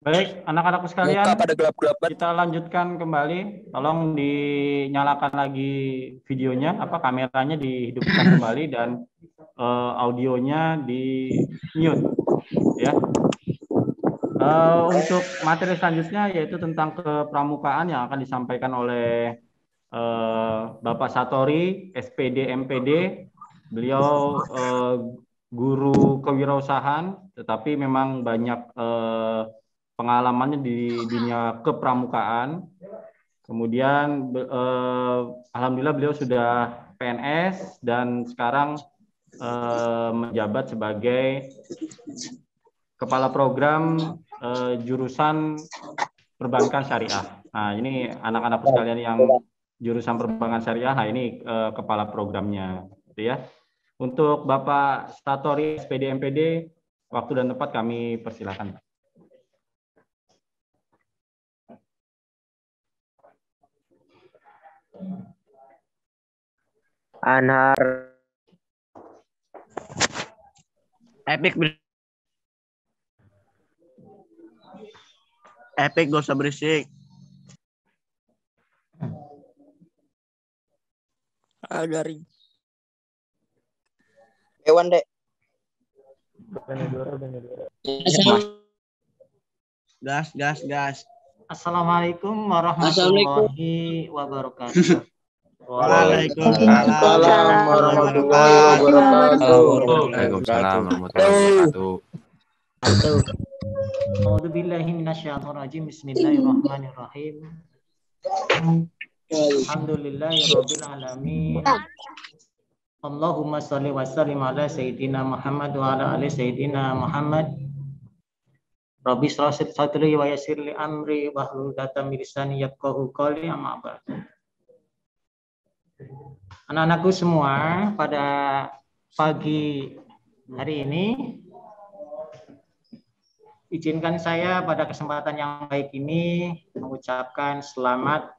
Baik, anak-anakku sekalian, Muka pada gelap-gelapan. kita lanjutkan kembali. Tolong dinyalakan lagi videonya, kameranya dihidupkan kembali dan audionya di mute, ya. Untuk materi selanjutnya yaitu tentang kepramukaan yang akan disampaikan oleh Bapak Satori, SPD MPD. Beliau guru kewirausahaan, tetapi memang banyak pengalamannya di dunia kepramukaan. Kemudian alhamdulillah beliau sudah PNS dan sekarang menjabat sebagai kepala program jurusan perbankan syariah. Nah, ini anak-anak sekalian yang jurusan perbankan syariah, nah ini kepala programnya, gitu ya. Untuk Bapak Statori SPD MPD, waktu dan tempat kami persilakan. Anhar Epic gak usah berisik. Garing. Hewan dek. Gas. Assalamualaikum warahmatullahi wabarakatuh. Waalaikumsalam warahmatullahi wabarakatuh. Waalaikumsalam warahmatullahi wabarakatuh. A'udzubillahi minasyaitonir rajim. Bismillahirrahmanirrahim. Alhamdulillahirabbil alamin. Allahumma shalli wa sallim ala sayyidina Muhammad wa ala ali sayyidina Muhammad. Rabbi shrah sadri wa yassir li amri wahlul 'uqdatam min lisani yafqahu qawli, amma ba'd. Anak-anakku semua, pada pagi hari ini izinkan saya pada kesempatan yang baik ini mengucapkan selamat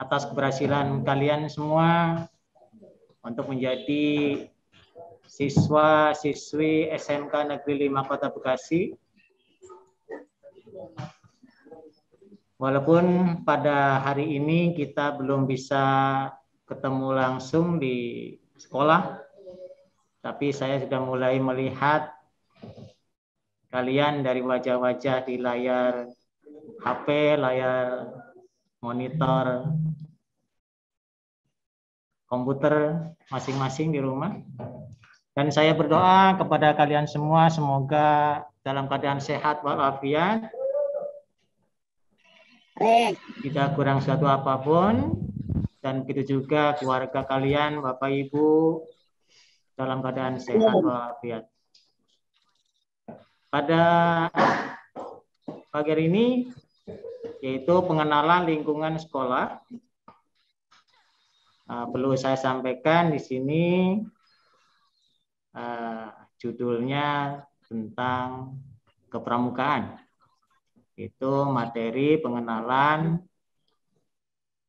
atas keberhasilan kalian semua untuk menjadi siswa-siswi SMK Negeri 5 Kota Bekasi. Walaupun pada hari ini kita belum bisa ketemu langsung di sekolah, tapi saya sudah mulai melihat kalian dari wajah-wajah di layar HP, layar monitor komputer masing-masing di rumah. Dan saya berdoa kepada kalian semua, semoga dalam keadaan sehat walafiat, tidak kurang suatu apapun, dan begitu juga keluarga kalian, Bapak Ibu, dalam keadaan sehat walafiat. Pada pagi hari ini yaitu pengenalan lingkungan sekolah. Perlu saya sampaikan di sini judulnya tentang kepramukaan. Itu materi pengenalan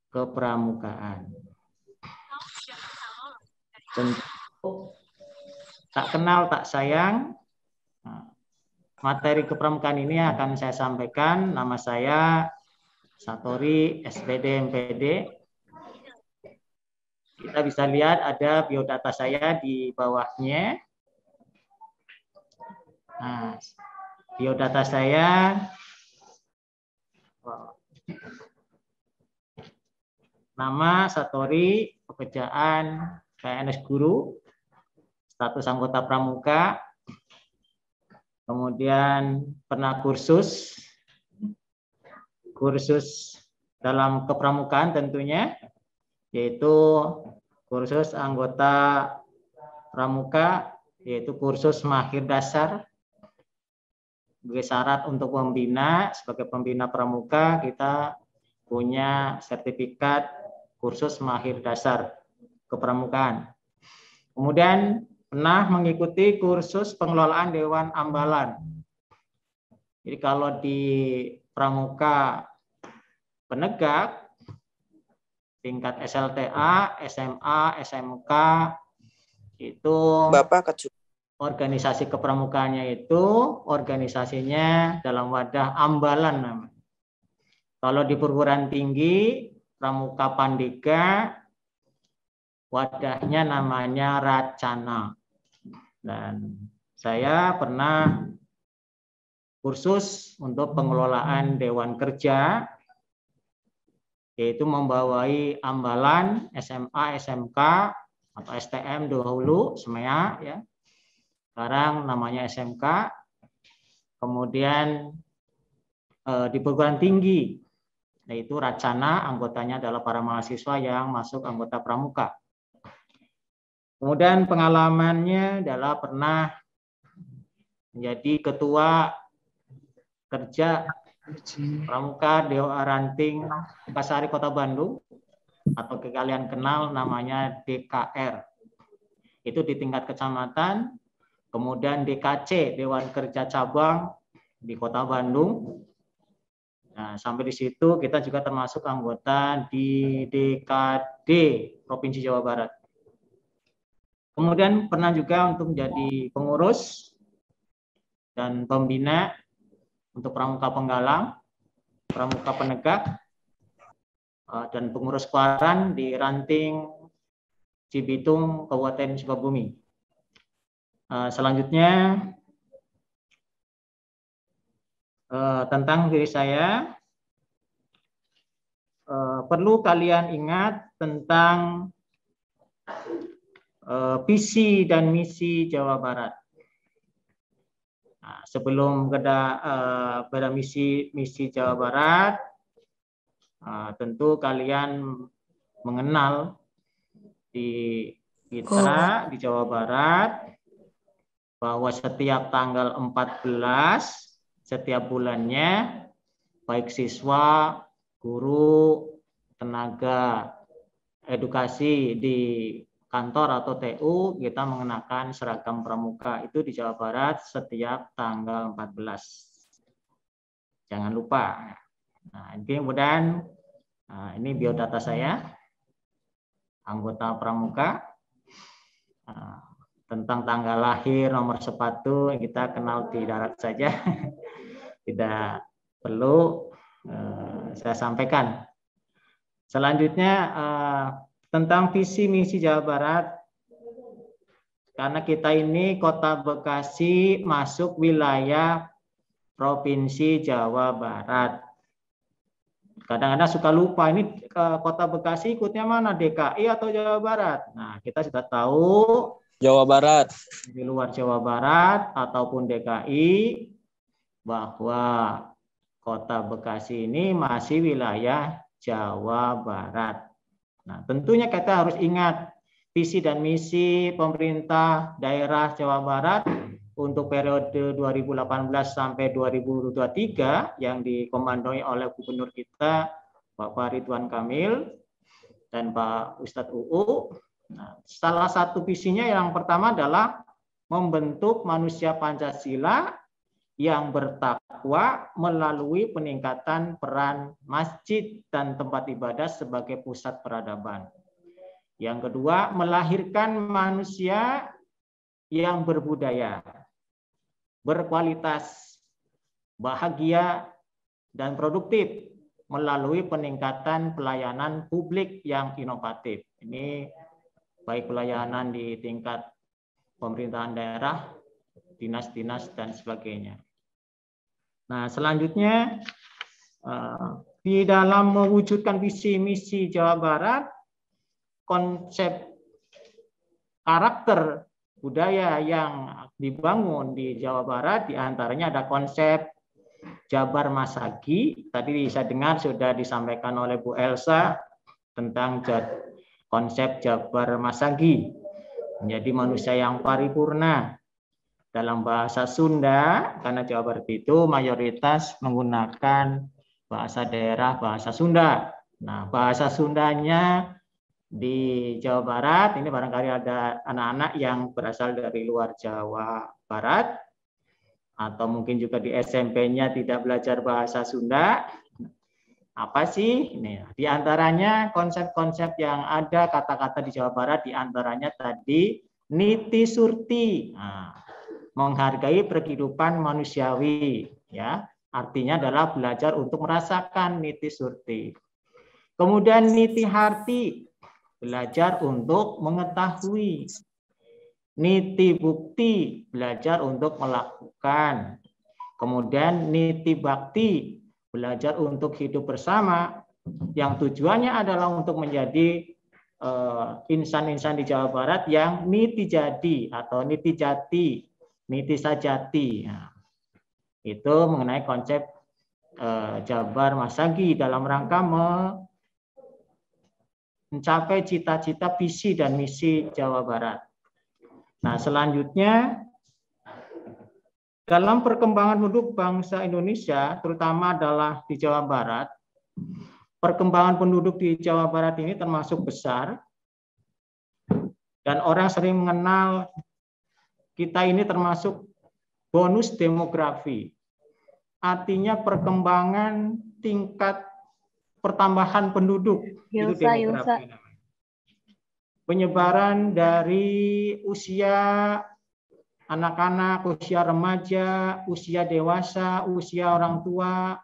kepramukaan. Tentu tak kenal tak sayang. Materi kepramukaan ini akan saya sampaikan. Nama saya Satori, SPD MPD. Kita bisa lihat ada biodata saya di bawahnya. Nah, biodata saya nama Satori, pekerjaan PNS guru, status anggota pramuka, kemudian pernah kursus dalam kepramukaan tentunya, yaitu kursus anggota pramuka, yaitu kursus mahir dasar. Sebagai syarat untuk membina, sebagai pembina pramuka, kita punya sertifikat kursus mahir dasar kepramukaan. Kemudian pernah mengikuti kursus pengelolaan Dewan Ambalan. Jadi kalau di pramuka penegak, tingkat SLTA, SMA, SMK, itu Bapak organisasi kepramukaannya itu organisasinya dalam wadah ambalan namanya. Kalau di perguruan tinggi Pramuka Pandega wadahnya namanya Racana. Dan saya pernah kursus untuk pengelolaan Dewan Kerja, yaitu membawai ambalan SMA, SMK atau STM dahulu, SMEA ya. Sekarang namanya SMK. Kemudian di perguruan tinggi, yaitu Racana, anggotanya adalah para mahasiswa yang masuk anggota pramuka. Kemudian pengalamannya adalah pernah menjadi ketua kerja pramuka Dewa Ranting Kasari Kota Bandung, atau kalian kenal namanya DKR. Itu di tingkat kecamatan. Kemudian DKC, Dewan Kerja Cabang di Kota Bandung. Nah, sampai di situ kita juga termasuk anggota di DKD Provinsi Jawa Barat. Kemudian pernah juga untuk menjadi pengurus dan pembina untuk pramuka penggalang, pramuka penegak, dan pengurus Kuaran di Ranting Cibitung, Kabupaten Sukabumi. Selanjutnya tentang diri saya, perlu kalian ingat tentang visi dan misi Jawa Barat. Nah, sebelum pada misi Jawa Barat, tentu kalian mengenal di kita di Jawa Barat bahwa setiap tanggal 14 setiap bulannya, baik siswa, guru, tenaga edukasi di kantor atau TU, kita mengenakan seragam pramuka itu di Jawa Barat setiap tanggal 14. Jangan lupa. Nah, ini kemudian ini biodata saya, anggota pramuka. Tentang tanggal lahir, nomor sepatu, kita kenal di darat saja. Tidak perlu saya sampaikan. Selanjutnya tentang visi misi Jawa Barat, karena kita ini Kota Bekasi masuk wilayah Provinsi Jawa Barat. Kadang-kadang suka lupa ini Kota Bekasi ikutnya mana, DKI atau Jawa Barat. Nah, kita sudah tahu Jawa Barat. Di luar Jawa Barat ataupun DKI bahwa Kota Bekasi ini masih wilayah Jawa Barat. Nah, tentunya kita harus ingat visi dan misi pemerintah daerah Jawa Barat untuk periode 2018 sampai 2023 yang dikomandoi oleh Gubernur kita Bapak Ridwan Kamil dan Pak Ustadz UU. Nah, salah satu visinya yang pertama adalah membentuk manusia Pancasila yang bertakwa melalui peningkatan peran masjid dan tempat ibadah sebagai pusat peradaban. Yang kedua, melahirkan manusia yang berbudaya, berkualitas, bahagia, dan produktif melalui peningkatan pelayanan publik yang inovatif. Ini baik pelayanan di tingkat pemerintahan daerah, dinas-dinas, dan sebagainya. Nah, selanjutnya, di dalam mewujudkan visi misi Jawa Barat, konsep karakter budaya yang dibangun di Jawa Barat, diantaranya ada konsep Jabar Masagi. Tadi saya dengar sudah disampaikan oleh Bu Elsa tentang konsep Jabar Masagi, menjadi manusia yang paripurna. Dalam bahasa Sunda, karena Jawa Barat itu mayoritas menggunakan bahasa daerah, bahasa Sunda. Nah, bahasa Sundanya di Jawa Barat, ini barangkali ada anak-anak yang berasal dari luar Jawa Barat, atau mungkin juga di SMP-nya tidak belajar bahasa Sunda. Apa sih? Ini di antaranya konsep-konsep yang ada, kata-kata di Jawa Barat, di antaranya tadi niti surti. Nah, menghargai kehidupan manusiawi, ya. Artinya adalah belajar untuk merasakan niti surti. Kemudian niti harti, belajar untuk mengetahui. Niti bukti, belajar untuk melakukan. Kemudian niti bakti, belajar untuk hidup bersama, yang tujuannya adalah untuk menjadi insan-insan di Jawa Barat yang niti jadi atau niti jati, niti sajati. Nah, itu mengenai konsep Jabar Masagi dalam rangka mencapai cita-cita, visi dan misi Jawa Barat. Nah, selanjutnya dalam perkembangan penduduk bangsa Indonesia, terutama adalah di Jawa Barat, perkembangan penduduk di Jawa Barat ini termasuk besar, dan orang sering mengenal kita ini termasuk bonus demografi. Artinya perkembangan tingkat pertambahan penduduk, itu demografi namanya. Penyebaran dari usia anak-anak, usia remaja, usia dewasa, usia orang tua,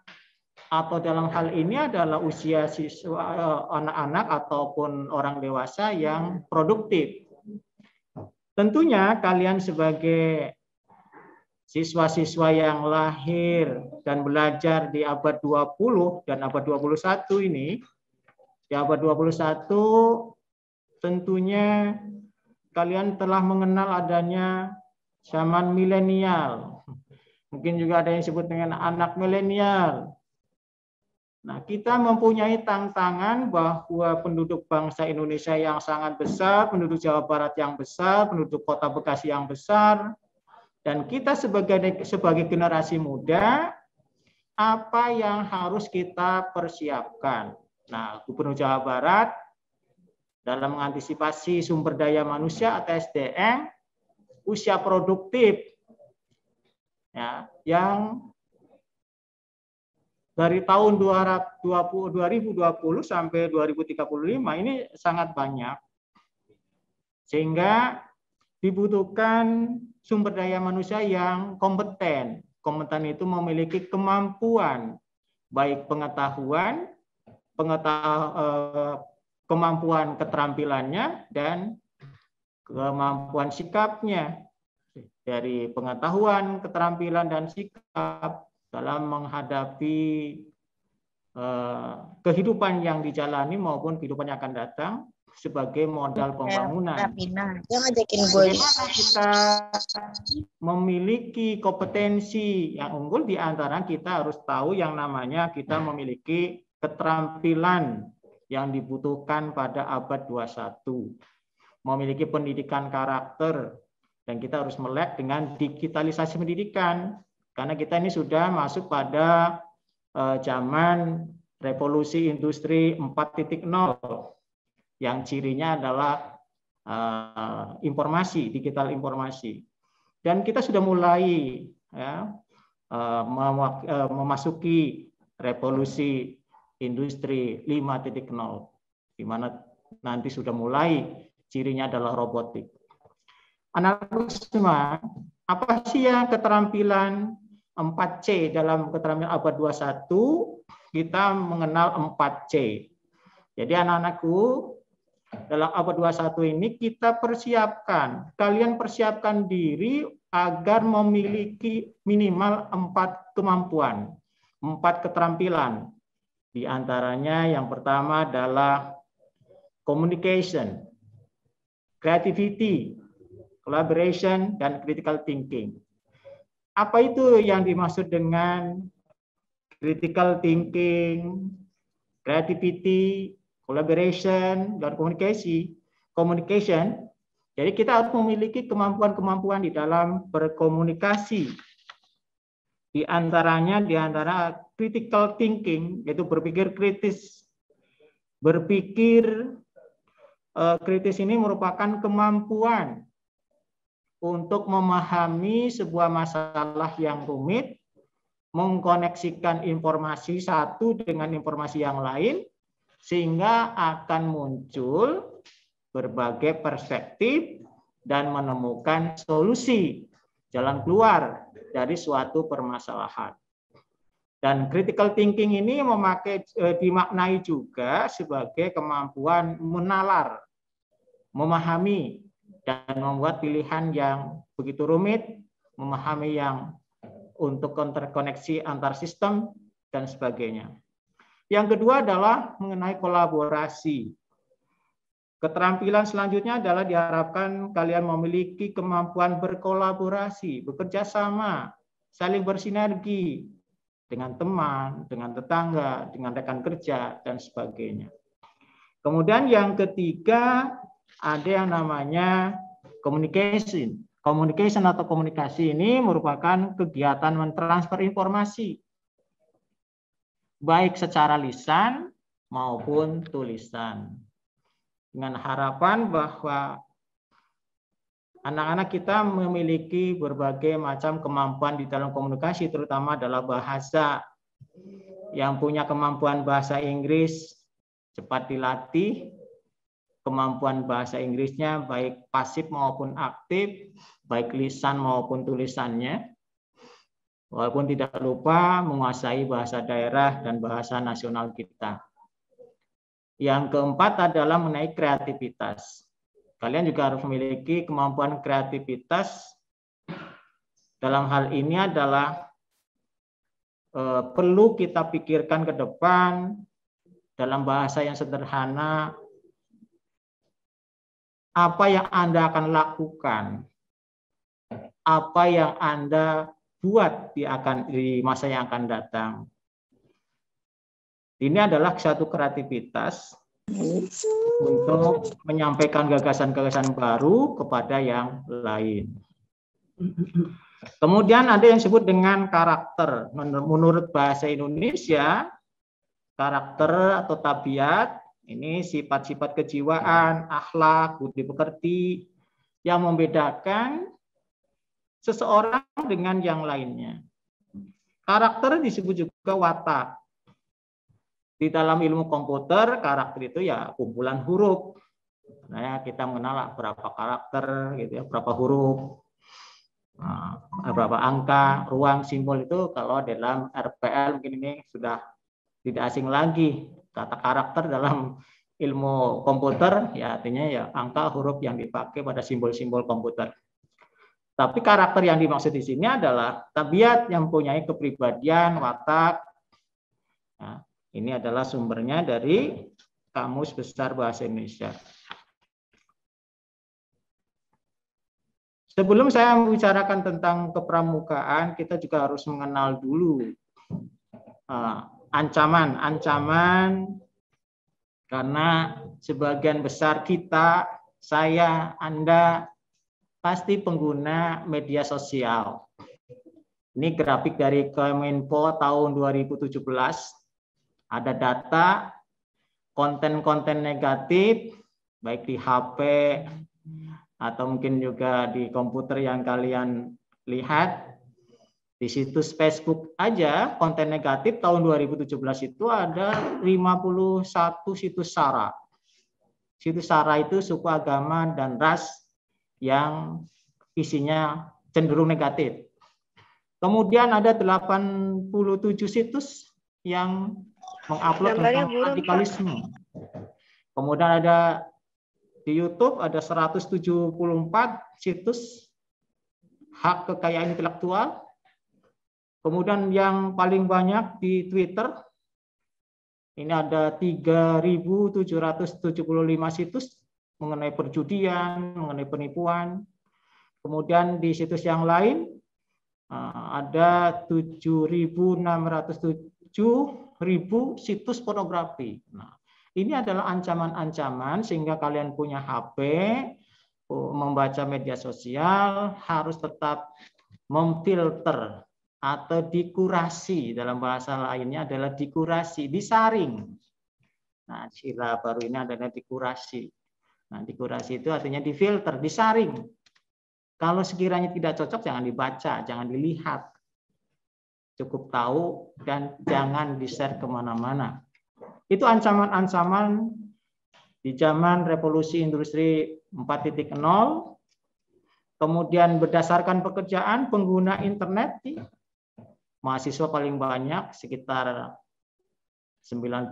atau dalam hal ini adalah usia siswa, anak-anak ataupun orang dewasa yang produktif. Tentunya kalian sebagai siswa-siswa yang lahir dan belajar di abad 20 dan abad 21 ini, di abad 21 tentunya kalian telah mengenal adanya zaman milenial. Mungkin juga ada yang disebut dengan anak milenial. Nah, kita mempunyai tantangan bahwa penduduk bangsa Indonesia yang sangat besar, penduduk Jawa Barat yang besar, penduduk Kota Bekasi yang besar, dan kita sebagai generasi muda, apa yang harus kita persiapkan? Nah, Gubernur Jawa Barat dalam mengantisipasi sumber daya manusia atau SDM, usia produktif, ya, yang dari tahun 2020 sampai 2035 ini sangat banyak. Sehingga dibutuhkan sumber daya manusia yang kompeten. Kompeten itu memiliki kemampuan, baik pengetahuan, kemampuan keterampilannya, dan kemampuan sikapnya. Dari pengetahuan, keterampilan, dan sikap dalam menghadapi kehidupan yang dijalani maupun kehidupan yang akan datang sebagai modal pembangunan. Bagaimana kita memiliki kompetensi yang unggul, di antara kita harus tahu yang namanya kita memiliki keterampilan yang dibutuhkan pada abad 21. Memiliki pendidikan karakter, dan kita harus melek dengan digitalisasi pendidikan. Karena kita ini sudah masuk pada zaman revolusi industri 4.0 yang cirinya adalah informasi, digital informasi. Dan kita sudah mulai ya, memasuki revolusi industri 5.0, di mana nanti sudah mulai cirinya adalah robotik. Anak-anak semua, apa sih yang keterampilan 4C dalam keterampilan abad 21? Kita mengenal 4C. Jadi anak-anakku, dalam abad 21 ini kita persiapkan, kalian persiapkan diri agar memiliki minimal 4 kemampuan, 4 keterampilan. Di antaranya yang pertama adalah communication, creativity, collaboration, dan critical thinking. Apa itu yang dimaksud dengan critical thinking, creativity, collaboration, dan komunikasi? Communication, jadi kita harus memiliki kemampuan-kemampuan di dalam berkomunikasi. Di antara critical thinking, yaitu berpikir kritis. Berpikir kritis ini merupakan kemampuan untuk memahami sebuah masalah yang rumit, mengkoneksikan informasi satu dengan informasi yang lain, sehingga akan muncul berbagai perspektif dan menemukan solusi jalan keluar dari suatu permasalahan. Dan critical thinking ini dimaknai juga sebagai kemampuan menalar, memahami, dan membuat pilihan yang begitu rumit, memahami yang untuk interkoneksi antar sistem, dan sebagainya. Yang kedua adalah mengenai kolaborasi. Keterampilan selanjutnya adalah diharapkan kalian memiliki kemampuan berkolaborasi, bekerja sama, saling bersinergi dengan teman, dengan tetangga, dengan rekan kerja, dan sebagainya. Kemudian yang ketiga, ada yang namanya communication. Communication atau komunikasi ini merupakan kegiatan mentransfer informasi, baik secara lisan maupun tulisan. Dengan harapan bahwa anak-anak kita memiliki berbagai macam kemampuan di dalam komunikasi, terutama adalah bahasa. Yang punya kemampuan bahasa Inggris cepat dilatih, kemampuan bahasa Inggrisnya baik pasif maupun aktif, baik lisan maupun tulisannya. Walaupun tidak lupa menguasai bahasa daerah dan bahasa nasional kita. Yang keempat adalah mengenai kreativitas. Kalian juga harus memiliki kemampuan kreativitas. Dalam hal ini adalah perlu kita pikirkan ke depan dalam bahasa yang sederhana, apa yang Anda akan lakukan, apa yang Anda buat di masa yang akan datang. Ini adalah satu kreativitas untuk menyampaikan gagasan-gagasan baru kepada yang lain. Kemudian ada yang disebut dengan karakter. Menurut bahasa Indonesia, karakter atau tabiat ini sifat-sifat kejiwaan, akhlak, budi pekerti yang membedakan seseorang dengan yang lainnya. Karakter disebut juga watak. Di dalam ilmu komputer, karakter itu ya kumpulan huruf. Nah, kita mengenal berapa karakter, gitu ya, berapa huruf, berapa angka, ruang, simbol itu kalau dalam RPL mungkin ini sudah tidak asing lagi. Kata karakter dalam ilmu komputer ya artinya ya angka, huruf yang dipakai pada simbol-simbol komputer. Tapi karakter yang dimaksud di sini adalah tabiat yang mempunyai kepribadian, watak. Nah, ini adalah sumbernya dari Kamus Besar Bahasa Indonesia. Sebelum saya membicarakan tentang kepramukaan, kita juga harus mengenal dulu ancaman karena sebagian besar kita, saya, Anda pasti pengguna media sosial. Ini grafik dari Kominfo tahun 2017. Ada data konten-konten negatif baik di HP atau mungkin juga di komputer yang kalian lihat. Di situs Facebook aja konten negatif tahun 2017 itu ada 51 situs SARA. Situs SARA itu suku, agama, dan ras yang isinya cenderung negatif. Kemudian ada 87 situs yang mengupload tentang radikalisme. Kemudian ada di YouTube ada 174 situs hak kekayaan intelektual. Kemudian yang paling banyak di Twitter, ini ada 3.775 situs mengenai perjudian, mengenai penipuan. Kemudian di situs yang lain ada 7.607 situs pornografi. Nah, ini adalah ancaman-ancaman sehingga kalian punya HP, membaca media sosial harus tetap memfilter atau dikurasi. Dalam bahasa lainnya adalah dikurasi, disaring. Nah, istilah baru ini adalah dikurasi. Nah, dikurasi itu artinya difilter, disaring. Kalau sekiranya tidak cocok jangan dibaca, jangan dilihat. Cukup tahu dan jangan di-share kemana-mana. Itu ancaman-ancaman di zaman revolusi industri 4.0. Kemudian berdasarkan pekerjaan pengguna internet, mahasiswa paling banyak sekitar 90%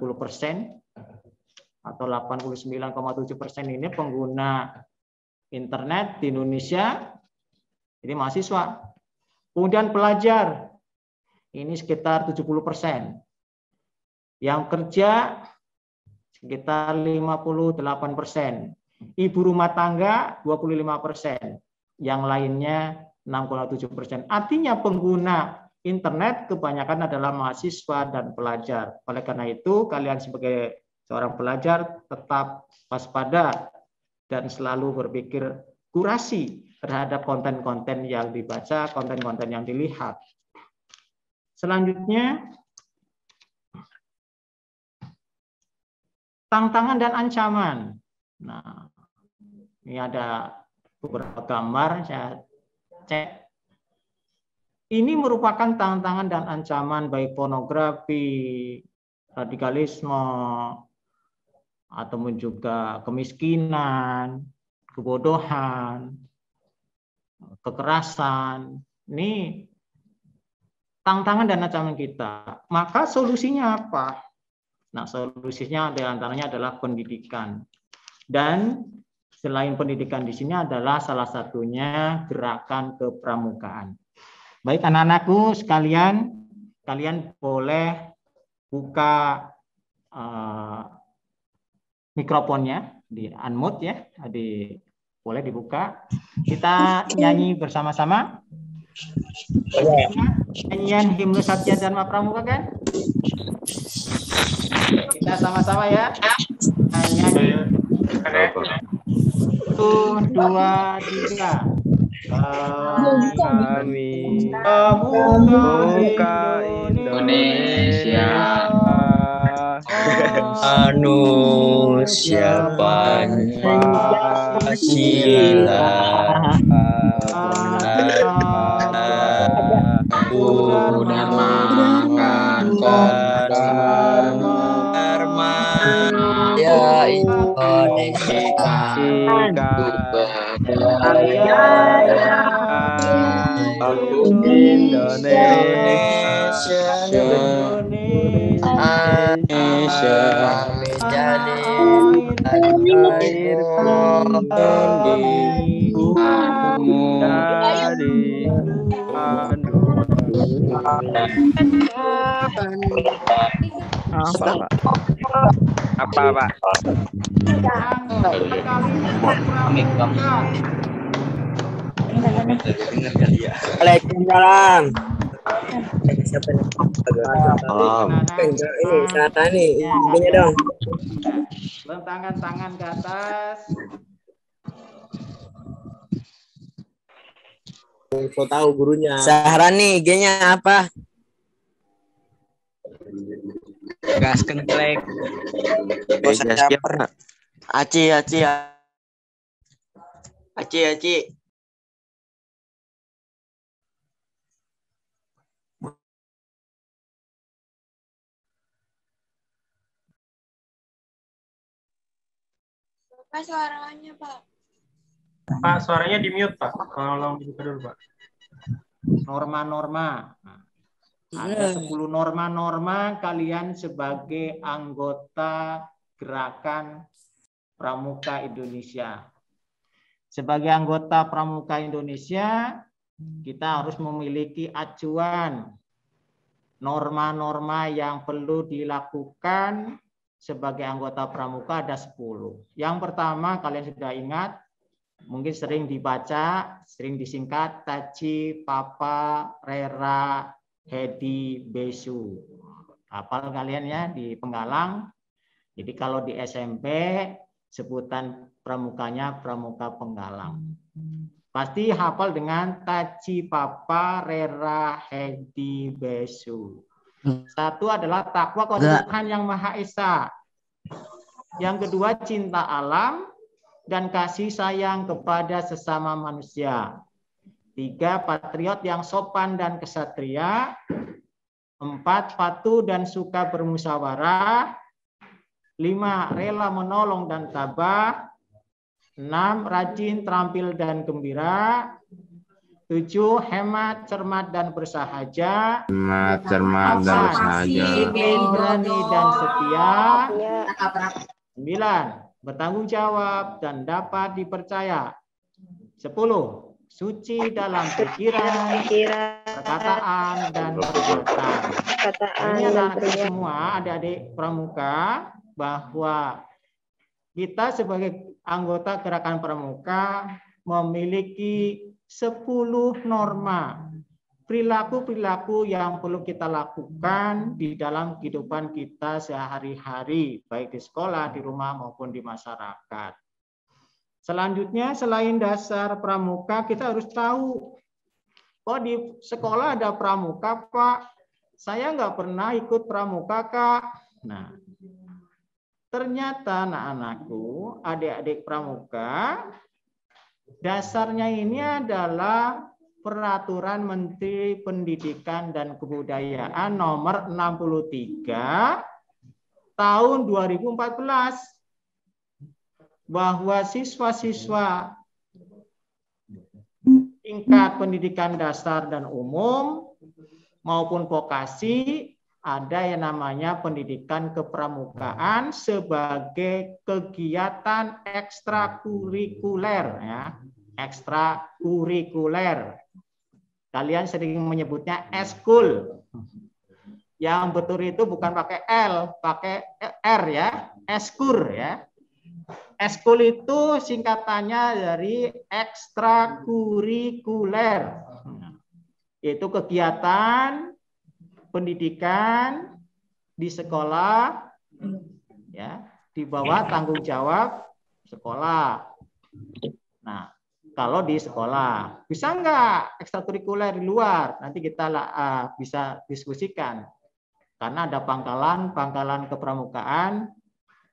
atau 89,7% ini pengguna internet di Indonesia, ini mahasiswa. Kemudian pelajar, ini sekitar 70%. Yang kerja sekitar 58%. Ibu rumah tangga 25%. Yang lainnya 6,7%. Artinya pengguna internet kebanyakan adalah mahasiswa dan pelajar. Oleh karena itu, kalian sebagai seorang pelajar tetap waspada dan selalu berpikir kurasi terhadap konten-konten yang dibaca, konten-konten yang dilihat. Selanjutnya, tantangan dan ancaman. Nah, ini ada beberapa gambar, saya cek. Ini merupakan tantangan dan ancaman baik pornografi, radikalisme, ataupun juga kemiskinan, kebodohan, kekerasan. Ini tantangan dan ancaman kita. Maka solusinya apa? Nah, solusinya diantaranya adalah pendidikan. Dan selain pendidikan di sini adalah salah satunya gerakan kepramukaan. Baik anak-anakku sekalian, kalian boleh buka mikrofonnya, di unmute ya, boleh dibuka. Kita nyanyi bersama-sama. Nyanyian Himne Satya Dharma Pramuka kan? Kita sama-sama ya. Nyanyi. 1, 2, 3. Kami Pramuka Indonesia, Manusia Pancasila, Dharma ya Indonesia, Indonesia menjadi air apa Pak? Waalaikumsalam. Siapa nih? Ini sana nih, ibunya dong. Lentangkan tangan ke atas. Kau tahu gurunya. Sahrani, IG-nya apa? Gas kentrek. Siapa? Aci. Pak, suaranya, Pak. Pak, suaranya di mute, Pak. Tolong dibuka dulu, Pak. Norma-norma. Ada 10 norma-norma kalian sebagai anggota gerakan Pramuka Indonesia. Sebagai anggota Pramuka Indonesia, kita harus memiliki acuan norma-norma yang perlu dilakukan sebagai anggota Pramuka ada 10. Yang pertama, kalian sudah ingat, mungkin sering dibaca, sering disingkat Taci, Papa, Rera, Hedi, Besu. Hafal kalian ya di Penggalang. Jadi kalau di SMP sebutan pramukanya Pramuka Penggalang. Pasti hafal dengan Taci, Papa, Rera, Hedi, Besu. Satu adalah takwa kepada Tuhan Yang Maha Esa. Yang kedua cinta alam dan kasih sayang kepada sesama manusia. 3, patriot yang sopan dan kesatria. 4, patuh dan suka bermusyawarah. 5, rela menolong dan tabah. 6. Rajin, terampil, dan gembira. 7. Hemat, cermat, dan bersahaja. Cermat, cermat, dan bersahaja. Disiplin, berani, dan setia. 9. Bertanggung jawab dan dapat dipercaya. 10. Suci dalam pikiran, perkataan, dan perbuatan. Ini anak-anak semua, adik-adik pramuka, bahwa kita sebagai anggota gerakan pramuka memiliki 10 norma perilaku-perilaku yang perlu kita lakukan di dalam kehidupan kita sehari-hari, baik di sekolah, di rumah, maupun di masyarakat. Selanjutnya, selain dasar pramuka, kita harus tahu, oh di sekolah ada pramuka, Pak. Saya nggak pernah ikut pramuka, Kak. Nah, ternyata anak-anakku, adik-adik pramuka, dasarnya ini adalah Peraturan Menteri Pendidikan dan Kebudayaan nomor 63 tahun 2014 bahwa siswa-siswa tingkat pendidikan dasar dan umum maupun vokasi ada yang namanya pendidikan kepramukaan sebagai kegiatan ekstrakurikuler, ya, ekstrakurikuler. Kalian sering menyebutnya eskul. Yang betul itu bukan pakai L, pakai R ya, eskur ya. Eskul itu singkatannya dari ekstrakurikuler. Yaitu kegiatan pendidikan di sekolah ya, di bawah tanggung jawab sekolah. Nah, kalau di sekolah bisa nggak ekstrakurikuler di luar? Nanti kita bisa diskusikan karena ada pangkalan kepramukaan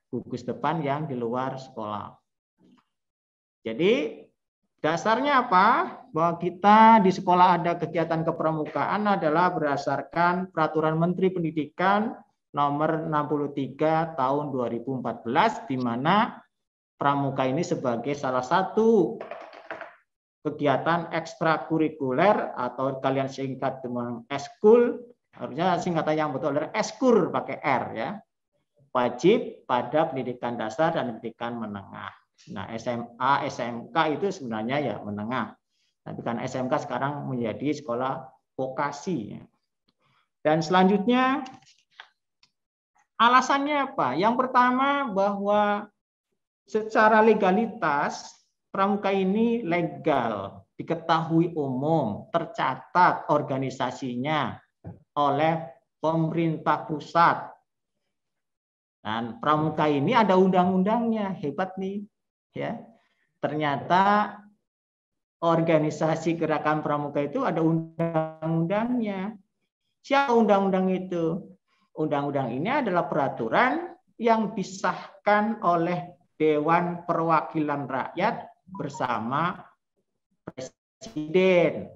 gugus depan yang di luar sekolah. Jadi dasarnya apa? Bahwa kita di sekolah ada kegiatan kepramukaan adalah berdasarkan Peraturan Menteri Pendidikan nomor 63 tahun 2014 di mana pramuka ini sebagai salah satu kegiatan ekstrakurikuler atau kalian singkat dengan eskul, harusnya singkatan yang betul adalah eskur pakai R ya. Wajib pada pendidikan dasar dan pendidikan menengah. Nah, SMA, SMK itu sebenarnya ya menengah. Tapi kan SMK sekarang menjadi sekolah vokasi. Dan selanjutnya alasannya apa? Yang pertama bahwa secara legalitas pramuka ini legal, diketahui umum, tercatat organisasinya oleh pemerintah pusat. Dan pramuka ini ada undang-undangnya, hebat nih. Ya, ternyata organisasi gerakan pramuka itu ada undang-undangnya. Siapa undang-undang itu? Undang-undang ini adalah peraturan yang disahkan oleh Dewan Perwakilan Rakyat bersama Presiden.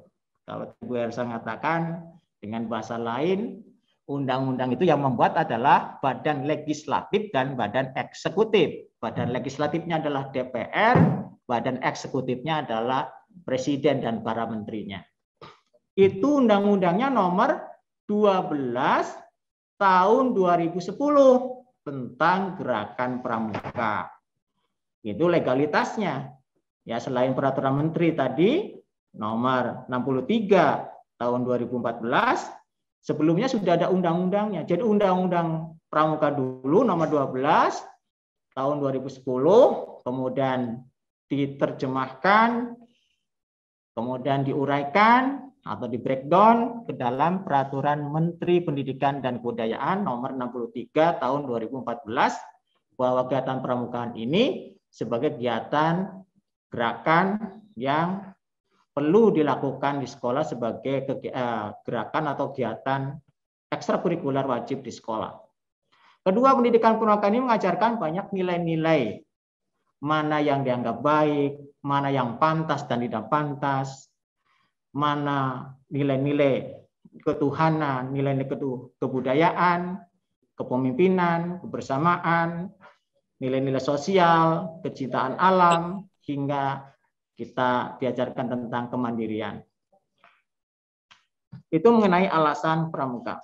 Kalau Bu Elsa mengatakan dengan bahasa lain, undang-undang itu yang membuat adalah badan legislatif dan badan eksekutif. Badan legislatifnya adalah DPR, badan eksekutifnya adalah Presiden dan para menterinya. Itu undang-undangnya nomor 12 tahun 2010 tentang gerakan pramuka. Itu legalitasnya. Ya, selain peraturan menteri tadi nomor 63 tahun 2014, sebelumnya sudah ada undang-undangnya. Jadi undang-undang pramuka dulu nomor 12 tahun 2010, kemudian diterjemahkan, kemudian diuraikan atau di breakdown ke dalam peraturan Menteri Pendidikan dan Kebudayaan nomor 63 tahun 2014 bahwa kegiatan pramukaan ini sebagai kegiatan gerakan yang perlu dilakukan di sekolah sebagai gerakan atau kegiatan ekstrakurikuler wajib di sekolah. Kedua, pendidikan pramuka ini mengajarkan banyak nilai-nilai, mana yang dianggap baik, mana yang pantas dan tidak pantas, mana nilai-nilai ketuhanan, nilai-nilai kebudayaan, kepemimpinan, kebersamaan, nilai-nilai sosial, kecintaan alam, hingga kita diajarkan tentang kemandirian. Itu mengenai alasan pramuka.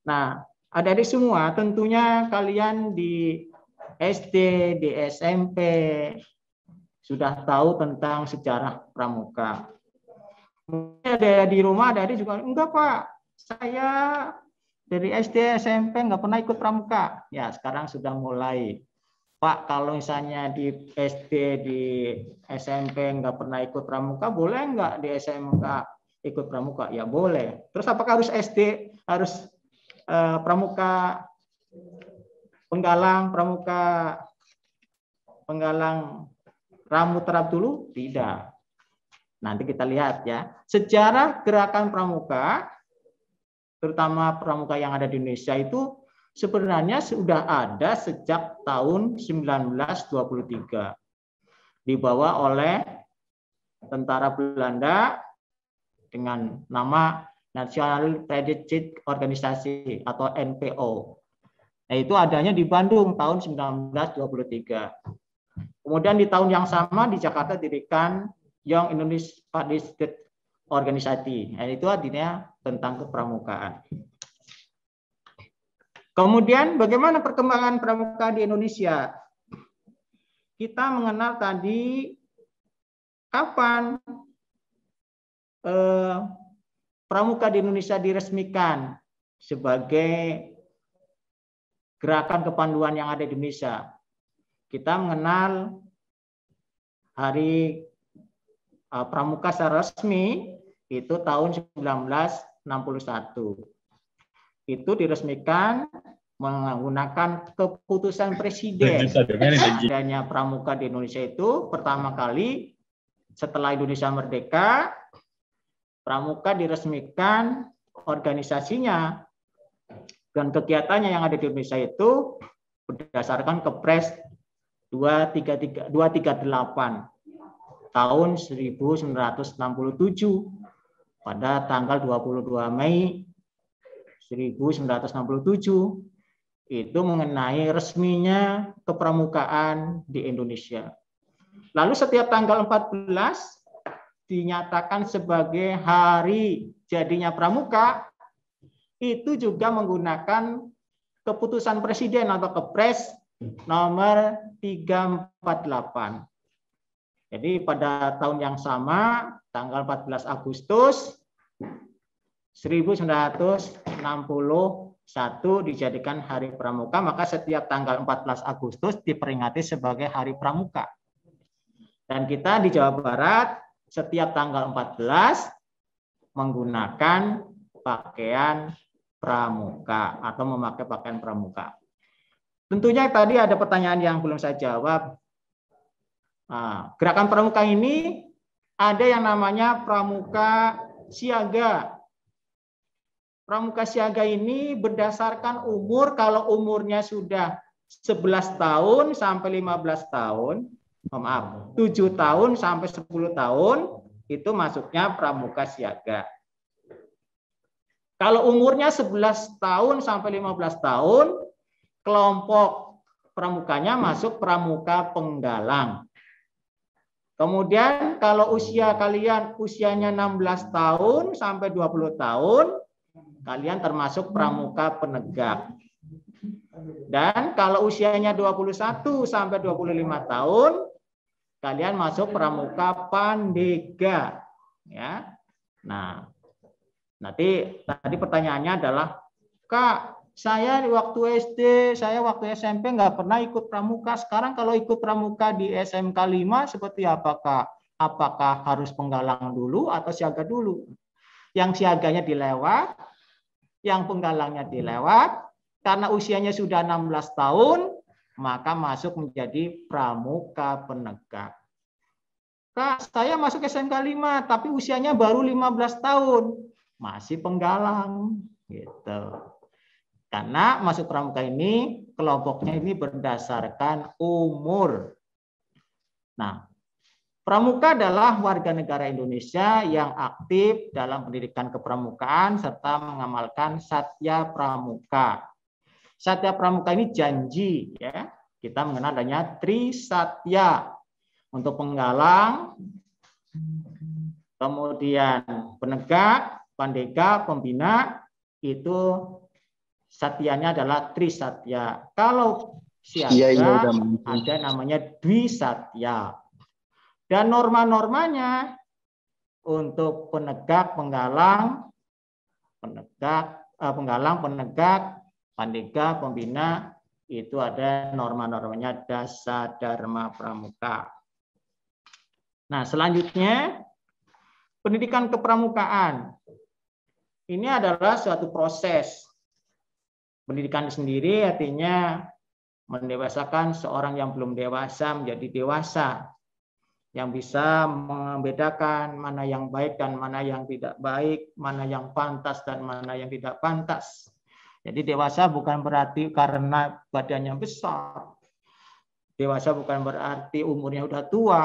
Nah, adik-adik semua, tentunya kalian di SD, di SMP sudah tahu tentang sejarah pramuka. Ada di rumah, adik-adik juga, enggak Pak, saya dari SD, SMP nggak pernah ikut pramuka. Ya, sekarang sudah mulai. Pak, kalau misalnya di SD, di SMP nggak pernah ikut pramuka, boleh nggak di SMK ikut pramuka? Ya boleh. Terus apakah harus SD, harus pramuka penggalang rambut terap dulu? Tidak. Nanti kita lihat ya. Sejarah gerakan pramuka, terutama pramuka yang ada di Indonesia itu sebenarnya sudah ada sejak tahun 1923. Dibawa oleh tentara Belanda dengan nama National Strategic Organisasi atau NPO. Nah, itu adanya di Bandung tahun 1923. Kemudian di tahun yang sama di Jakarta didirikan Young Indonesia Patriotic Organisasi. Nah, itu artinya tentang kepramukaan. Kemudian bagaimana perkembangan pramuka di Indonesia? Kita mengenal tadi kapan pramuka di Indonesia diresmikan sebagai gerakan kepanduan yang ada di Indonesia. Kita mengenal hari pramuka secara resmi itu tahun 1961. Itu diresmikan menggunakan keputusan presiden. Adanya pramuka di Indonesia itu pertama kali setelah Indonesia merdeka, pramuka diresmikan organisasinya dan kegiatannya yang ada di Indonesia itu berdasarkan Kepres 238 tahun 1967 pada tanggal 22 Mei 1967 itu mengenai resminya kepramukaan di Indonesia. Lalu setiap tanggal 14 dinyatakan sebagai hari jadinya pramuka, itu juga menggunakan keputusan presiden atau Kepres nomor 348. Jadi pada tahun yang sama, tanggal 14 Agustus 1961 dijadikan Hari Pramuka, maka setiap tanggal 14 Agustus diperingati sebagai Hari Pramuka. Dan kita di Jawa Barat setiap tanggal 14 menggunakan pakaian pramuka atau memakai pakaian pramuka. Tentunya tadi ada pertanyaan yang belum saya jawab. Nah, gerakan pramuka ini ada yang namanya pramuka siaga. Pramuka siaga ini berdasarkan umur, kalau umurnya sudah 11 tahun sampai 15 tahun, 7 tahun sampai 10 tahun, itu masuknya pramuka siaga. Kalau umurnya 11 tahun sampai 15 tahun, kelompok pramukanya masuk pramuka penggalang. Kemudian kalau usia kalian usianya 16 tahun sampai 20 tahun, kalian termasuk pramuka penegak. Dan kalau usianya 21 sampai 25 tahun, kalian masuk pramuka pandega. Ya. Nah, nanti tadi pertanyaannya adalah, Kak, saya waktu SD, saya waktu SMP nggak pernah ikut pramuka. Sekarang kalau ikut pramuka di SMK 5 seperti apa, Kak? Apakah harus penggalang dulu atau siaga dulu? Yang siaganya dilewat, yang penggalangnya dilewat, karena usianya sudah 16 tahun, maka masuk menjadi pramuka penegak. Kak, saya masuk SMK 5, tapi usianya baru 15 tahun. Masih penggalang. Gitu. Karena masuk pramuka ini, kelompoknya ini berdasarkan umur. Nah, pramuka adalah warga negara Indonesia yang aktif dalam pendidikan kepramukaan serta mengamalkan Satya Pramuka. Satya Pramuka ini janji, ya. Kita mengenal adanya Trisatya, Untuk penggalang, kemudian penegak, pandega, pembina, itu satyanya adalah trisatya. Kalau siaga ada namanya dwisatya. Dan norma-normanya untuk penegak, penggalang, penegak, pandega, pembina, itu ada norma-normanya Dasa Dharma Pramuka. Nah, selanjutnya pendidikan kepramukaan. Ini adalah suatu proses. Pendidikan sendiri artinya mendewasakan seorang yang belum dewasa menjadi dewasa, yang bisa membedakan mana yang baik dan mana yang tidak baik, mana yang pantas dan mana yang tidak pantas. Jadi dewasa bukan berarti karena badannya besar. Dewasa bukan berarti umurnya udah tua.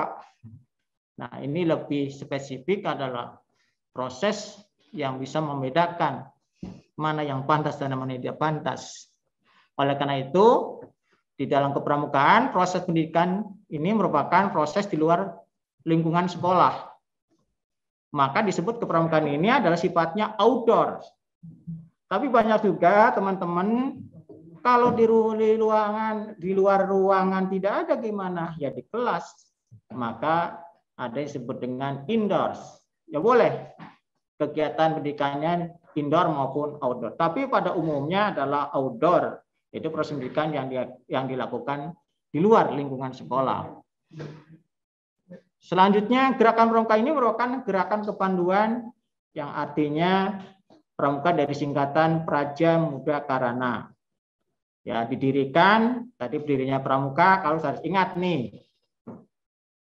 Nah, ini lebih spesifik adalah proses yang bisa membedakan mana yang pantas dan mana yang tidak pantas. Oleh karena itu, di dalam kepramukaan, proses pendidikan ini merupakan proses di luar lingkungan sekolah. Maka disebut kepramukaan ini adalah sifatnya outdoor. Tapi banyak juga teman-teman, kalau di luar ruangan tidak ada gimana? Ya di kelas. Maka ada yang disebut dengan indoors. Ya boleh. Kegiatan pendidikannya indoor maupun outdoor. Tapi pada umumnya adalah outdoor. Itu proses pendidikan yang dilakukan di luar lingkungan sekolah. Selanjutnya, gerakan pramuka ini merupakan gerakan kepanduan yang artinya pramuka dari singkatan Praja Muda Karana. Ya, didirikan, tadi berdirinya pramuka, kalau harus ingat nih,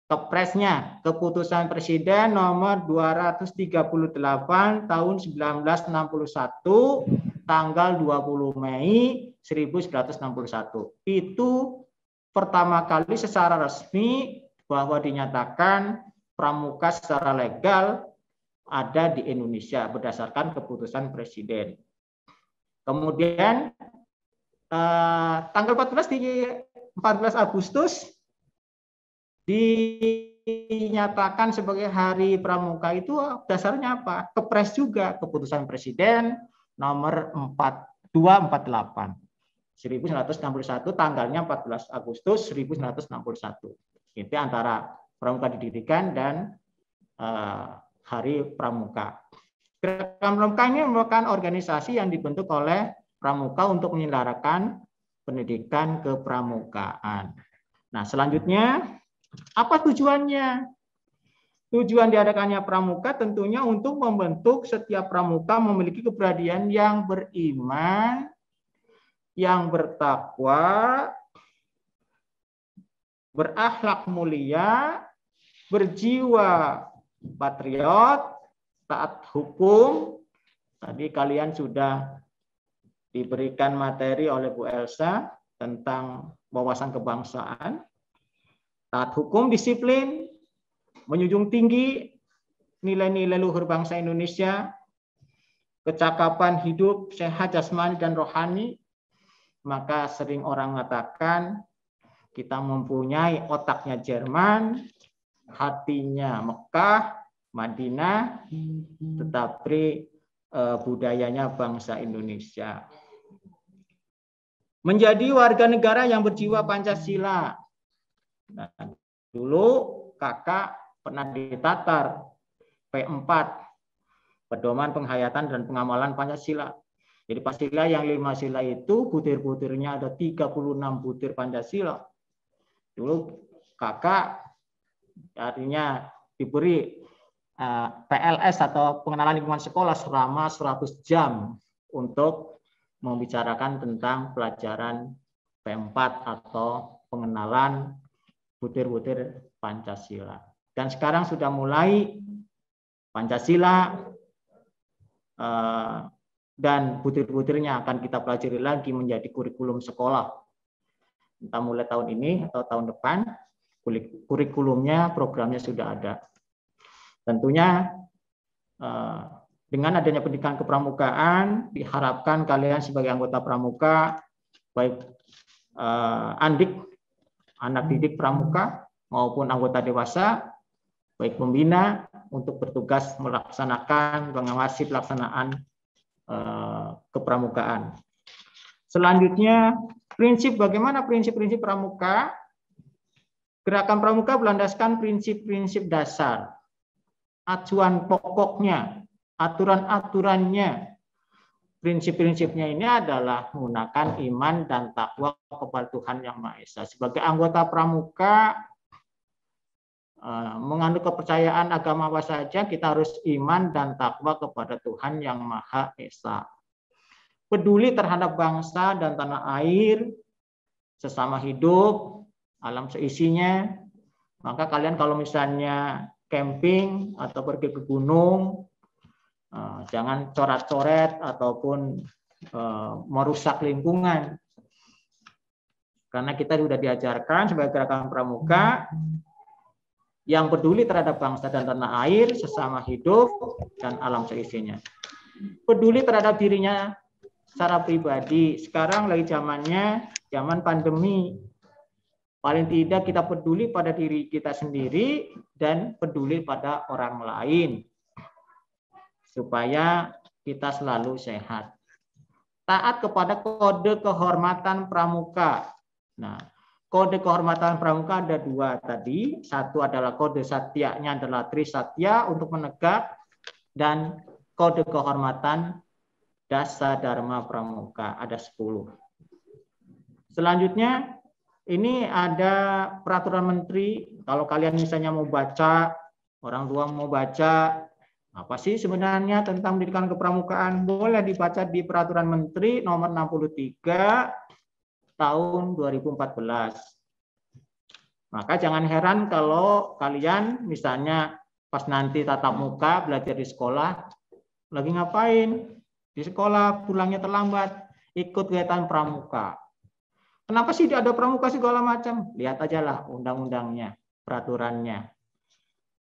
Kepresnya, Keputusan Presiden nomor 238 tahun 1961, tanggal 20 Mei 1961. Itu pertama kali secara resmi bahwa dinyatakan pramuka secara legal ada di Indonesia berdasarkan keputusan Presiden. Kemudian tanggal 14 Agustus dinyatakan sebagai Hari Pramuka itu dasarnya apa? Kepres juga, keputusan Presiden nomor 4248 1961, tanggalnya 14 Agustus 1961. Itu antara pramuka didirikan dan Hari Pramuka. Gerakan Pramuka ini merupakan organisasi yang dibentuk oleh pramuka untuk menyelenggarakan pendidikan kepramukaan. Nah, selanjutnya apa tujuannya? Tujuan diadakannya pramuka tentunya untuk membentuk setiap pramuka memiliki kepribadian yang beriman, yang bertakwa, berakhlak mulia, berjiwa patriot, taat hukum. Tadi kalian sudah diberikan materi oleh Bu Elsa tentang wawasan kebangsaan. Taat hukum, disiplin, menjunjung tinggi nilai-nilai luhur bangsa Indonesia, kecakapan hidup, sehat jasmani dan rohani. Maka sering orang mengatakan kita mempunyai otaknya Jerman, hatinya Mekah, Madinah, tetapi budayanya bangsa Indonesia. Menjadi warga negara yang berjiwa Pancasila. Nah, dulu kakak pernah ditatar P4, Pedoman Penghayatan dan Pengamalan Pancasila. Jadi Pancasila yang 5 sila itu butir-butirnya ada 36 butir Pancasila. Dulu kakak artinya diberi PLS atau pengenalan lingkungan sekolah selama 100 jam untuk membicarakan tentang pelajaran P4 atau pengenalan butir-butir Pancasila. Dan sekarang sudah mulai Pancasila dan butir-butirnya akan kita pelajari lagi menjadi kurikulum sekolah. Entah mulai tahun ini atau tahun depan, kurikulumnya, programnya sudah ada. Tentunya dengan adanya pendidikan kepramukaan, diharapkan kalian sebagai anggota pramuka, baik Andik, anak didik pramuka, maupun anggota dewasa, baik pembina, untuk bertugas melaksanakan, mengawasi pelaksanaan kepramukaan. Selanjutnya, bagaimana prinsip-prinsip pramuka? Gerakan pramuka berlandaskan prinsip-prinsip dasar, acuan pokoknya, aturan-aturannya. Prinsip-prinsipnya ini adalah menggunakan iman dan takwa kepada Tuhan Yang Maha Esa. Sebagai anggota pramuka, menganut kepercayaan agama apa saja, kita harus iman dan takwa kepada Tuhan Yang Maha Esa. Peduli terhadap bangsa dan tanah air, sesama hidup, alam seisinya. Maka kalian kalau misalnya camping atau pergi ke gunung, jangan coret-coret ataupun merusak lingkungan. Karena kita sudah diajarkan sebagai gerakan pramuka yang peduli terhadap bangsa dan tanah air, sesama hidup, dan alam seisinya. Peduli terhadap dirinya secara pribadi. Sekarang lagi zamannya, zaman pandemi. Paling tidak kita peduli pada diri kita sendiri dan peduli pada orang lain. Supaya kita selalu sehat. Taat kepada kode kehormatan pramuka. Nah, kode kehormatan pramuka ada dua tadi. Satu adalah kode satyanya adalah Trisatya untuk menegak, dan kode kehormatan Dasa Dharma Pramuka ada 10. Selanjutnya ini ada peraturan menteri. Kalau kalian misalnya mau baca, orang tua mau baca, apa sih sebenarnya tentang pendidikan kepramukaan, boleh dibaca di peraturan menteri nomor 63 tahun 2014. Maka jangan heran kalau kalian misalnya pas nanti tatap muka belajar di sekolah, lagi ngapain? Di sekolah pulangnya terlambat, ikut kegiatan pramuka. Kenapa sih ada pramuka segala macam? Lihat aja lah undang-undangnya, peraturannya.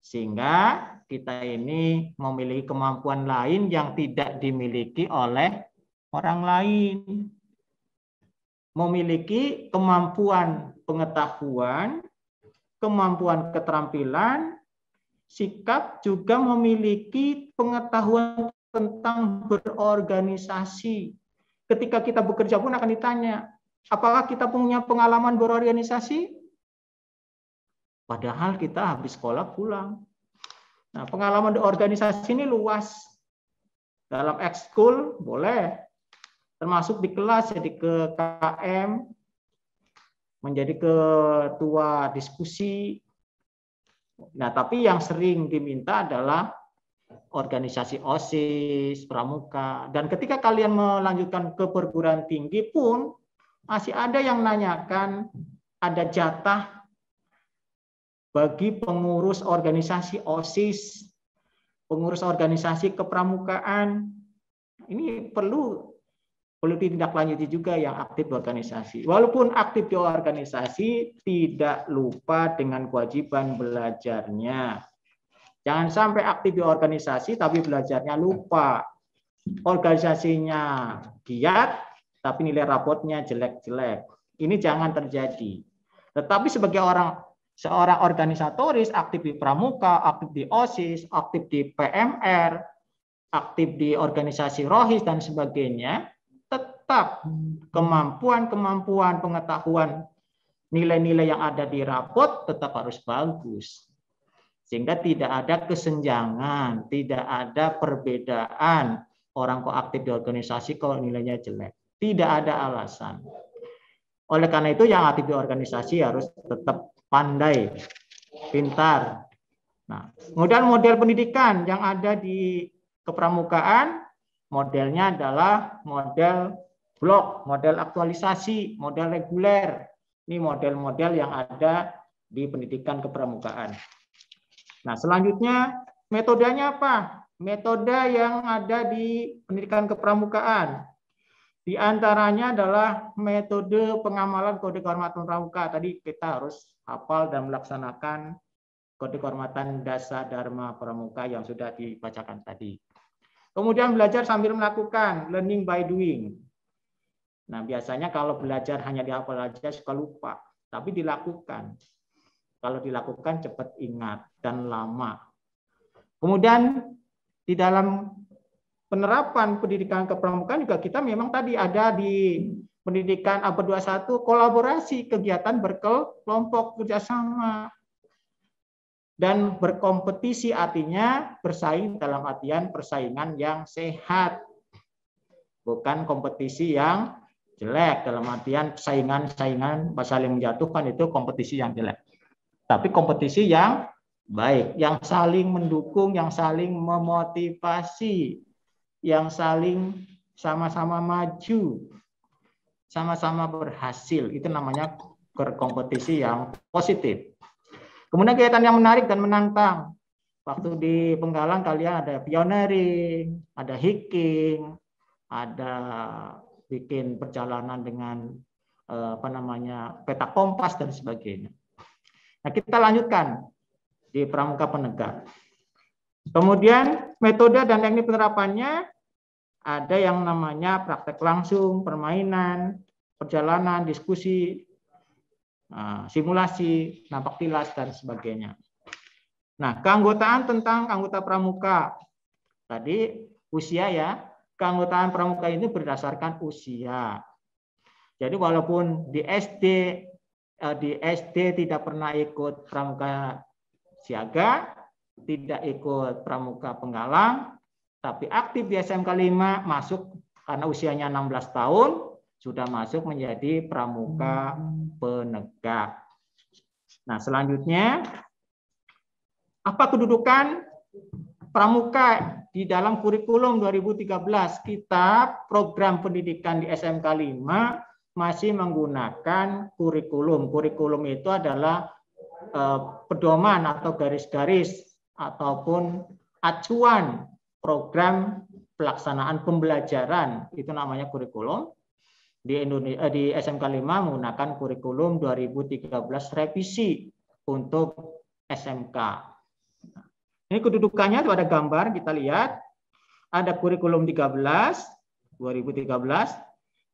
Sehingga kita ini memiliki kemampuan lain yang tidak dimiliki oleh orang lain. Memiliki kemampuan pengetahuan, kemampuan keterampilan, sikap, juga memiliki pengetahuan tentang berorganisasi. Ketika kita bekerja pun akan ditanya, apakah kita punya pengalaman berorganisasi? Padahal kita habis sekolah pulang. Nah, pengalaman berorganisasi ini luas. Dalam ekskul boleh, termasuk di kelas jadi ke KM, menjadi ketua diskusi. Nah, tapi yang sering diminta adalah organisasi OSIS, pramuka. Dan ketika kalian melanjutkan ke perguruan tinggi pun masih ada yang nanyakan ada jatah bagi pengurus organisasi OSIS, pengurus organisasi kepramukaan. Ini perlu ditindaklanjuti juga yang aktif di organisasi. Walaupun aktif di organisasi, tidak lupa dengan kewajiban belajarnya. Jangan sampai aktif di organisasi tapi belajarnya lupa. Organisasinya giat tapi nilai rapotnya jelek-jelek. Ini jangan terjadi. Tetapi sebagai seorang organisatoris, aktif di pramuka, aktif di OSIS, aktif di PMR, aktif di organisasi rohis dan sebagainya, tetap kemampuan pengetahuan, nilai-nilai yang ada di rapot tetap harus bagus. Sehingga tidak ada kesenjangan, tidak ada perbedaan orang kok aktif di organisasi kok nilainya jelek. Tidak ada alasan. Oleh karena itu yang aktif di organisasi harus tetap pandai, pintar. Nah, kemudian model pendidikan yang ada di kepramukaan, modelnya adalah model blok, model aktualisasi, model reguler. Ini model-model yang ada di pendidikan kepramukaan. Nah, selanjutnya metodenya apa? Metode yang ada di pendidikan kepramukaan. Di antaranya adalah metode pengamalan kode kehormatan pramuka. Tadi kita harus hafal dan melaksanakan kode kehormatan Dasa Dharma Pramuka yang sudah dibacakan tadi. Kemudian belajar sambil melakukan, learning by doing. Nah, biasanya kalau belajar hanya dihafal aja suka lupa, tapi dilakukan. Kalau dilakukan cepat ingat dan lama. Kemudian di dalam penerapan pendidikan kepramukaan juga kita memang tadi ada di pendidikan abad 21 kolaborasi, kegiatan berkelompok, kerjasama. Dan berkompetisi artinya bersaing dalam artian persaingan yang sehat. Bukan kompetisi yang jelek dalam artian saingan saling menjatuhkan, itu kompetisi yang jelek. Tapi kompetisi yang baik, yang saling mendukung, yang saling memotivasi, yang saling sama-sama maju, sama-sama berhasil. Itu namanya berkompetisi yang positif. Kemudian kegiatan yang menarik dan menantang. Waktu di Penggalang kalian ada pioneering, ada hiking, ada bikin perjalanan dengan peta kompas dan sebagainya. Nah, kita lanjutkan di pramuka penegak. Kemudian metode dan teknik penerapannya ada yang namanya praktek langsung, permainan, perjalanan, diskusi, simulasi, nampak tilas dan sebagainya. Nah, keanggotaan tentang anggota pramuka. Tadi usia ya. Keanggotaan pramuka ini berdasarkan usia. Jadi walaupun di SD tidak pernah ikut pramuka siaga, tidak ikut pramuka Penggalang, tapi aktif di SMK 5 masuk karena usianya 16 tahun sudah masuk menjadi pramuka penegak. Nah, selanjutnya apa kedudukan pramuka di dalam kurikulum 2013? Kita program pendidikan di SMK 5 masih menggunakan kurikulum. Kurikulum itu adalah pedoman atau garis-garis ataupun acuan program pelaksanaan pembelajaran, itu namanya kurikulum. Di SMK 5 menggunakan kurikulum 2013 revisi untuk SMK. Ini kedudukannya itu ada gambar, kita lihat. Ada kurikulum 13 2013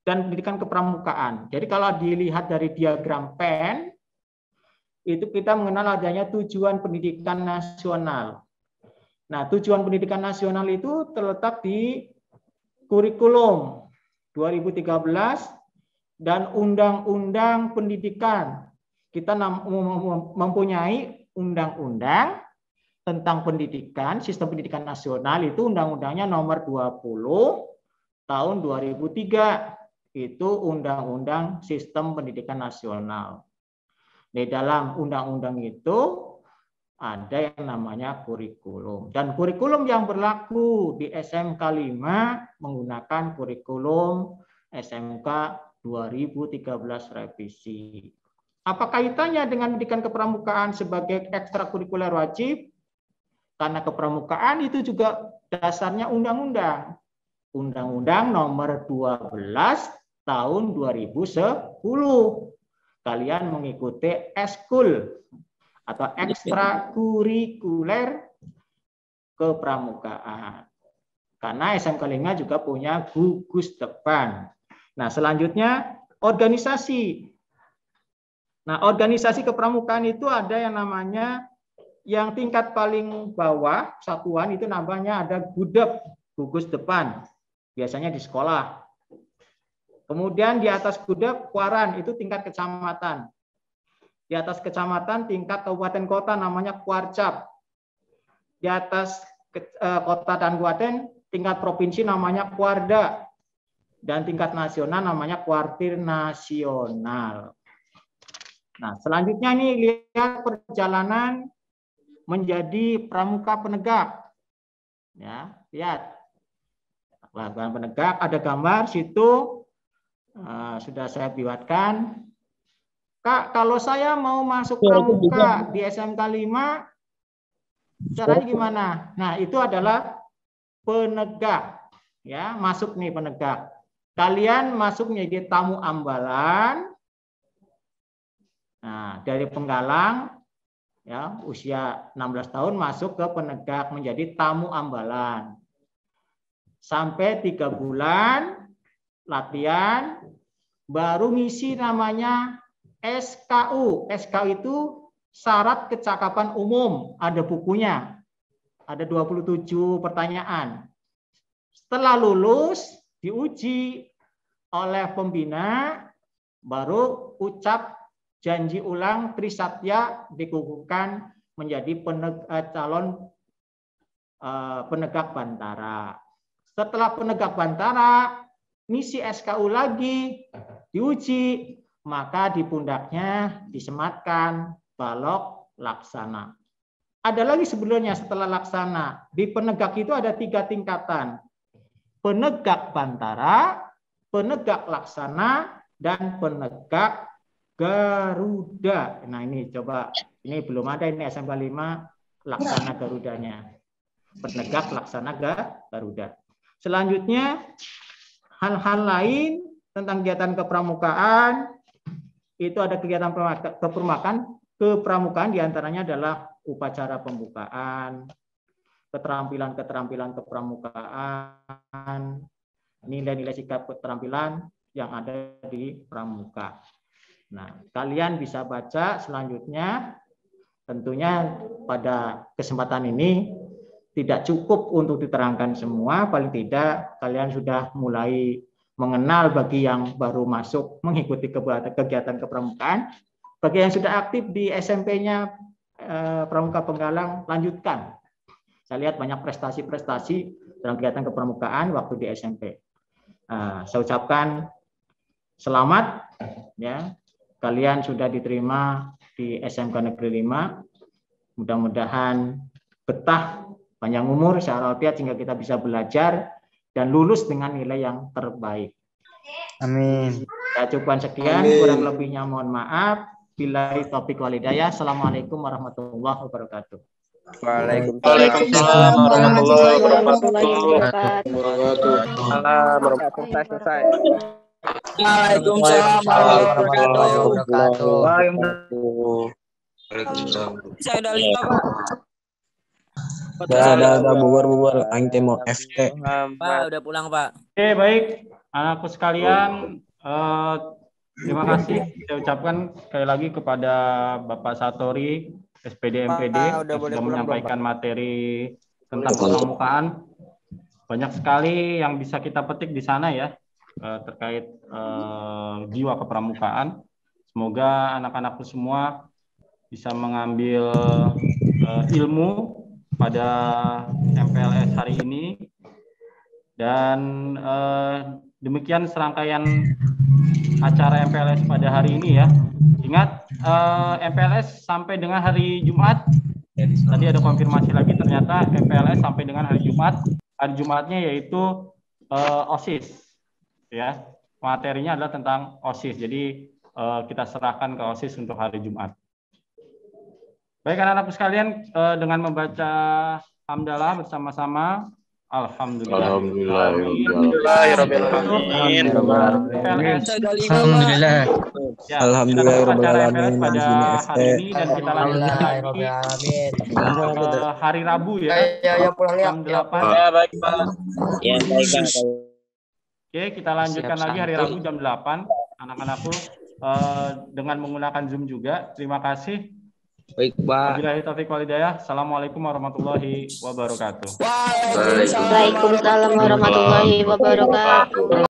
dan pendidikan kepramukaan. Jadi kalau dilihat dari diagram pen, itu kita mengenal adanya tujuan pendidikan nasional. Nah, tujuan pendidikan nasional itu terletak di kurikulum 2013 dan undang-undang pendidikan. Kita mempunyai undang-undang tentang pendidikan, sistem pendidikan nasional, itu undang-undangnya nomor 20 tahun 2003. Itu undang-undang sistem pendidikan nasional. Di dalam undang-undang itu ada yang namanya kurikulum. Dan kurikulum yang berlaku di SMK 5 menggunakan kurikulum SMK 2013 revisi. Apa kaitannya dengan pendidikan kepramukaan sebagai ekstrakurikuler wajib? Karena kepramukaan itu juga dasarnya undang-undang. Undang-undang nomor 12 tahun 2010. Kalian mengikuti eskul atau ekstrakurikuler kepramukaan. Karena SMK 5 juga punya gugus depan. Nah, selanjutnya organisasi. Nah, organisasi kepramukaan itu ada yang namanya, yang tingkat paling bawah satuan itu namanya ada gudep, gugus depan. Biasanya di sekolah. Kemudian di atas gudep, kuaran, itu tingkat kecamatan. Di atas kecamatan, tingkat kabupaten kota namanya kuarcap. Di atas kota dan kabupaten, tingkat provinsi namanya kuarda. Dan tingkat nasional namanya kuartir nasional. Nah, selanjutnya nih lihat perjalanan menjadi pramuka penegak. Ya, lihat. Pramuka penegak, ada gambar situ. Sudah saya buatkan. Kak, kalau saya mau masuk pramuka di SMK 5, caranya gimana? Nah, itu adalah penegak. Ya, masuk nih penegak. Kalian masuk menjadi tamu ambalan. Nah, dari Penggalang, ya, usia 16 tahun masuk ke penegak menjadi tamu ambalan. Sampai 3 bulan latihan, baru ngisi namanya SKU. SKU itu syarat kecakapan umum, ada bukunya. Ada 27 pertanyaan. Setelah lulus, diuji oleh pembina, baru ucap janji ulang Trisatya dikukuhkan menjadi calon penegak bantara. Setelah penegak bantara, ngisi SKU lagi, diuji, maka di pundaknya disematkan balok laksana. Ada lagi sebelumnya setelah laksana. Di penegak itu ada 3 tingkatan. Penegak bantara, penegak laksana, dan penegak Garuda. Nah ini coba, ini belum ada ini SMK 5 laksana Garudanya. Penegak laksana Garuda. Selanjutnya, hal-hal lain tentang kegiatan kepramukaan, itu ada kegiatan kepramukaan diantaranya adalah upacara pembukaan, keterampilan-keterampilan kepramukaan, nilai-nilai sikap keterampilan yang ada di pramuka. Nah, kalian bisa baca selanjutnya. Tentunya pada kesempatan ini tidak cukup untuk diterangkan semua, paling tidak kalian sudah mulai mengenal bagi yang baru masuk mengikuti kegiatan kepramukaan. Bagi yang sudah aktif di SMP-nya Pramuka Penggalang, lanjutkan. Saya lihat banyak prestasi-prestasi dalam kegiatan kepramukaan waktu di SMP. Saya ucapkan selamat, ya. Kalian sudah diterima di SMK Negeri 5. Mudah-mudahan betah, panjang umur, secara walafiat sehingga kita bisa belajar dan lulus dengan nilai yang terbaik. Amin. Saya cukupkan sekian, kurang lebihnya mohon maaf. Billahi taufiq wal hidayah. Assalamualaikum warahmatullahi wabarakatuh. Waalaikumsalam warahmatullahi wabarakatuh. Selesai. Waalaikumsalam warahmatullahi wabarakatuh. Saya udah 5, Pak. Udah bubur aing teh mau FT. Pak, udah pulang, Pak. Oke, baik. Anakku sekalian, terima kasih saya ucapkan sekali lagi kepada Bapak Satori, SPD MPD, yang sudah menyampaikan materi tentang kepramukaan. Banyak sekali yang bisa kita petik di sana ya, terkait jiwa kepramukaan. Semoga anak-anakku semua bisa mengambil ilmu pada MPLS hari ini. Dan demikian serangkaian acara MPLS pada hari ini ya. Ingat, MPLS sampai dengan hari Jumat. Tadi ada konfirmasi lagi, ternyata MPLS sampai dengan hari Jumat. Hari Jumatnya yaitu OSIS. Ya, materinya adalah tentang OSIS. Jadi kita serahkan ke OSIS untuk hari Jumat. Baik anak-anakku sekalian, dengan membaca hamdalah bersama-sama. Alhamdulillah. Alhamdulillah. Pada hari ini dan kita lanjutkan lagi hari Rabu ya. Jam 8. Baik, Pak. Ya, baik, Pak. Oke, kita lanjutkan lagi hari Rabu jam 8. Anak-anakku dengan menggunakan Zoom juga. Terima kasih. Baik, Pak. Wabillahi taufiq wal hidayah. Assalamualaikum warahmatullahi wabarakatuh. Waalaikumsalam warahmatullahi wabarakatuh.